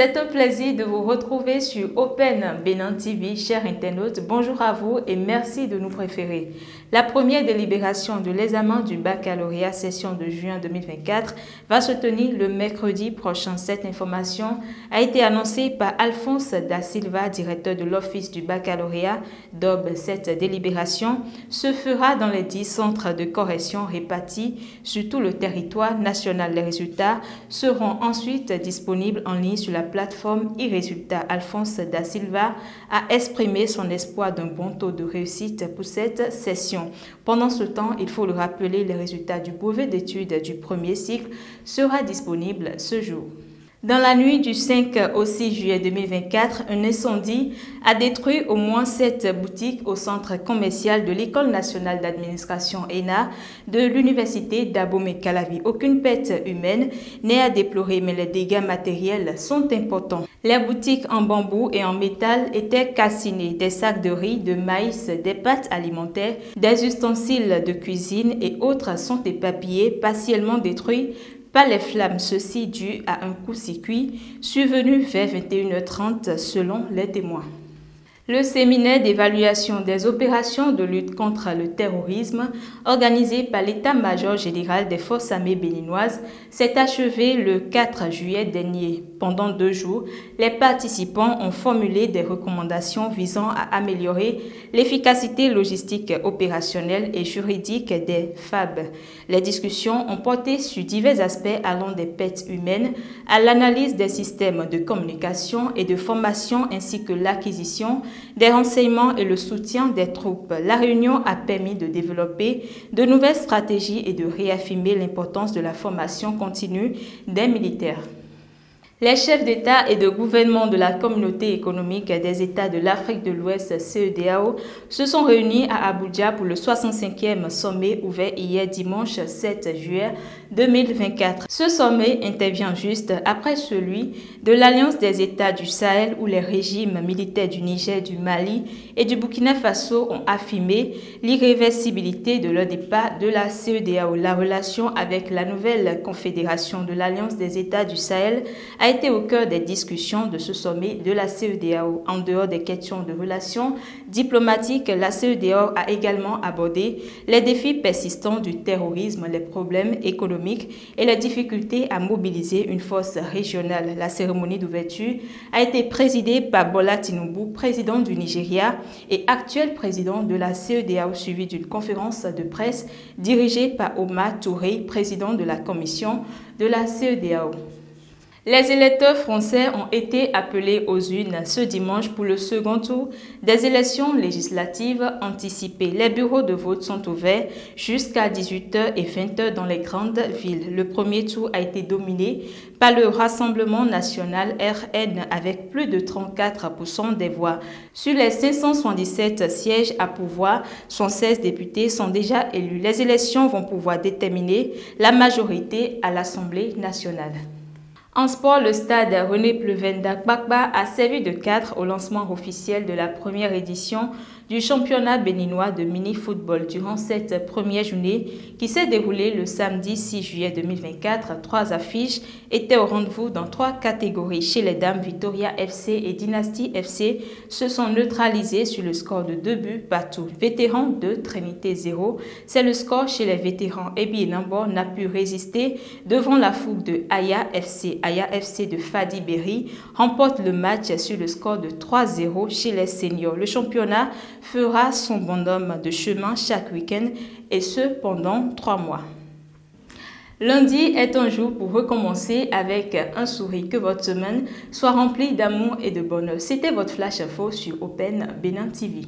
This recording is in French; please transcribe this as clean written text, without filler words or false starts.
C'est un plaisir de vous retrouver sur Open Bénin TV, chers internautes. Bonjour à vous et merci de nous préférer. La première délibération de l'examen du baccalauréat session de juin 2024 va se tenir le mercredi prochain. Cette information a été annoncée par Alphonse Da Silva, directeur de l'Office du baccalauréat d'Aube. Cette délibération se fera dans les 10 centres de correction répartis sur tout le territoire national. Les résultats seront ensuite disponibles en ligne sur la plateforme e-résultats. Alphonse Da Silva a exprimé son espoir d'un bon taux de réussite pour cette session. Pendant ce temps, il faut le rappeler, les résultats du brevet d'études du premier cycle sera disponible ce jour. Dans la nuit du 5 au 6 juillet 2024, un incendie a détruit au moins 7 boutiques au centre commercial de l'École nationale d'administration ENA de l'université d'Abomey-Calavi. Aucune perte humaine n'est à déplorer, mais les dégâts matériels sont importants. Les boutiques en bambou et en métal étaient calcinées. Des sacs de riz, de maïs, des pâtes alimentaires, des ustensiles de cuisine et autres sont éparpillés, partiellement détruits par les flammes, ceci dû à un coup-circuit survenu vers 21h30 selon les témoins. Le séminaire d'évaluation des opérations de lutte contre le terrorisme organisé par l'état-major général des forces armées béninoises s'est achevé le 4 juillet dernier. Pendant 2 jours, les participants ont formulé des recommandations visant à améliorer l'efficacité logistique, opérationnelle et juridique des FAB. Les discussions ont porté sur divers aspects allant des pertes humaines à l'analyse des systèmes de communication et de formation ainsi que l'acquisition des renseignements et le soutien des troupes. La réunion a permis de développer de nouvelles stratégies et de réaffirmer l'importance de la formation continue des militaires. Les chefs d'État et de gouvernement de la Communauté économique des États de l'Afrique de l'Ouest, CEDEAO, se sont réunis à Abuja pour le 65e sommet ouvert hier dimanche 7 juillet 2024. Ce sommet intervient juste après celui de l'Alliance des États du Sahel où les régimes militaires du Niger, du Mali et du Burkina Faso ont affirmé l'irréversibilité de leur départ de la CEDEAO. La relation avec la nouvelle confédération de l'Alliance des États du Sahel a été au cœur des discussions de ce sommet de la CEDEAO. En dehors des questions de relations diplomatiques, la CEDEAO a également abordé les défis persistants du terrorisme, les problèmes économiques et les difficultés à mobiliser une force régionale. La cérémonie d'ouverture a été présidée par Bola Tinubu, président du Nigeria et actuel président de la CEDEAO, suivie d'une conférence de presse dirigée par Omar Touré, président de la commission de la CEDEAO. Les électeurs français ont été appelés aux urnes ce dimanche pour le second tour des élections législatives anticipées. Les bureaux de vote sont ouverts jusqu'à 18h et 20h dans les grandes villes. Le premier tour a été dominé par le Rassemblement national RN avec plus de 34% des voix. Sur les 577 sièges à pouvoir, 116 députés sont déjà élus. Les élections vont pouvoir déterminer la majorité à l'Assemblée nationale. En sport, le stade René Pleven d'Akbakba a servi de cadre au lancement officiel de la première édition du championnat béninois de mini-football. Durant cette première journée qui s'est déroulée le samedi 6 juillet 2024, 3 affiches étaient au rendez-vous dans 3 catégories. Chez les dames, Victoria FC et Dynasty FC se sont neutralisés sur le score de 2 buts partout. Vétérans 2, Trinité 0. C'est le score chez les vétérans. Ebi Nambor n'a pu résister devant la fougue de Aya FC. Aya FC de Fadi Berry remporte le match sur le score de 3-0 chez les seniors. Le championnat fera son bonhomme de chemin chaque week-end et ce pendant 3 mois. Lundi est un jour pour recommencer avec un sourire. Que votre semaine soit remplie d'amour et de bonheur. C'était votre Flash Info sur Open Bénin TV.